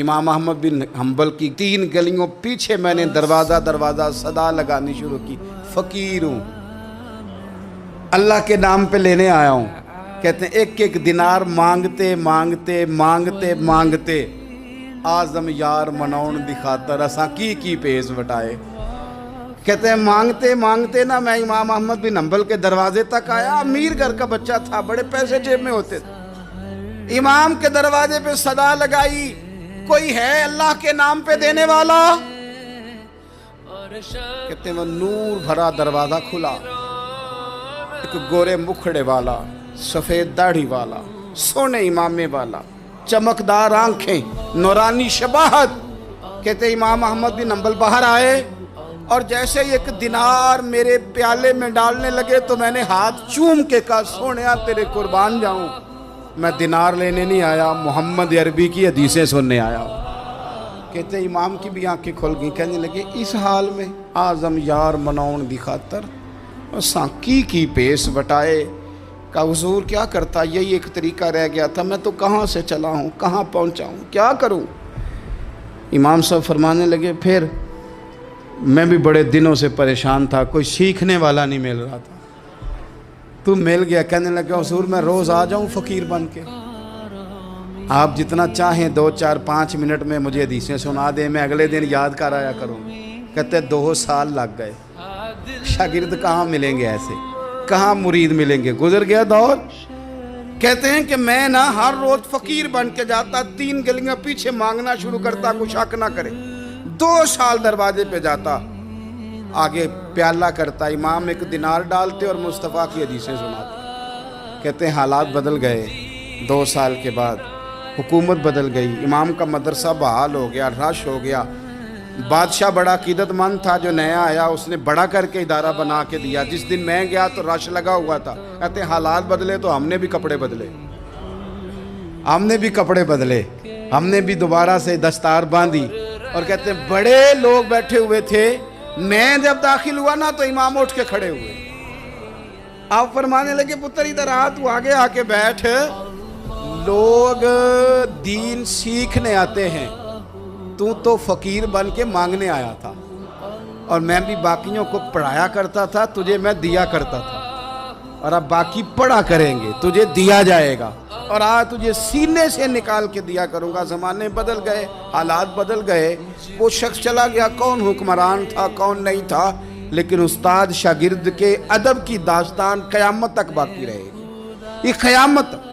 امام احمد بن حنبل کی 3 گلیوں پیچھے میں نے دروازہ صدا لگانی شروع کی، فقیر ہوں، اللہ کے نام پہ لینے آیا ہوں۔ کہتے ہیں ایک دینار مانگتے مانگتے آزم یار مناؤن دی خاطر اساں کی پیز وٹائے۔ کہتے ہیں مانگتے نا میں امام احمد بن حنبل کے دروازے تک آیا۔ امیر گھر کا بچہ تھا، بڑے پیسے جیب میں ہوتے تھے۔ امام کے دروازے پہ صدا لگائی، کوئی ہے اللہ کے نام پہ دینے والا؟ کہتے ہیں وہ نور بھرا دروازہ کھلا، ایک گورے مکھڑے والا، سفید داڑھی والا، سونے امامے والا، چمکدار آنکھیں، نورانی شباہت۔ کہتے ہیں امام احمد بن حنبل باہر آئے اور جیسے ایک دینار میرے پیالے میں ڈالنے لگے تو میں نے ہاتھ چوم کے کہا، سونیا تیرے قربان جاؤں، میں دینار لینے نہیں آیا، محمد عربی کی حدیثیں سننے آیا ہوں۔ کہتے ہیں امام کی بھی آنکھیں کھل گئیں، کہنے لگے اس حال میں آزم یار مناؤن دی خاطر اساں کی پیس وٹائے۔ کہا حضور کیا کرتا، یہی ایک طریقہ رہ گیا تھا، میں تو کہاں سے چلا ہوں، کہاں پہنچا ہوں، کیا کروں؟ امام صاحب فرمانے لگے پھر میں بھی بڑے دنوں سے پریشان تھا، کوئی سیکھنے والا نہیں مل رہا تھا، تو مل گیا۔ کہنے لگا حضور میں روز آ جاؤں فقیر بن کے، آپ جتنا چاہیں 2 4 5 منٹ میں مجھے حدیثیں سنا دیں، میں اگلے دن یاد کر آیا کروں۔ کہتے 2 سال لگ گئے، شاگرد کہاں ملیں گے ایسے، کہاں مرید ملیں گے، گزر گیا دور۔ کہتے ہیں کہ میں نا ہر روز فقیر بن کے جاتا، 3 گلیاں پیچھے مانگنا شروع کرتا، کوئی شک نہ کرے۔ 2 سال دروازے پہ جاتا، آگے پیالہ کرتا، امام 1 دینار ڈالتے اور مصطفیٰ کی حدیثیں سناتے۔ کہتے ہیں حالات بدل گئے، 2 سال کے بعد حکومت بدل گئی، امام کا مدرسہ بحال ہو گیا، رش ہو گیا۔ بادشاہ بڑا عقیدت مند تھا، جو نیا آیا اس نے بڑا کر کے ادارہ بنا کے دیا۔ جس دن میں گیا تو رش لگا ہوا تھا۔ کہتے ہیں حالات بدلے تو ہم نے بھی کپڑے بدلے، ہم نے بھی دوبارہ سے دستار باندھی، اور کہتے ہیں بڑے لوگ بیٹھے ہوئے تھے، میں جب داخل ہوا نا تو امام اٹھ کے کھڑے ہوئے۔ آپ فرمانے لگے پتر ادھر آ، تو آگے آ کے بیٹھ، لوگ دین سیکھنے آتے ہیں، تو فقیر بن کے مانگنے آیا تھا، اور میں بھی باقیوں کو پڑھایا کرتا تھا، تجھے میں دیا کرتا تھا، اور اب باقی پڑھا کریں گے، تجھے دیا جائے گا، اور آج تجھے سینے سے نکال کے دیا کروں گا۔ زمانے بدل گئے، حالات بدل گئے، وہ شخص چلا گیا، کون حکمران تھا کون نہیں تھا، لیکن استاد شاگرد کے ادب کی داستان قیامت تک باقی رہے گی، یہ قیامت تک۔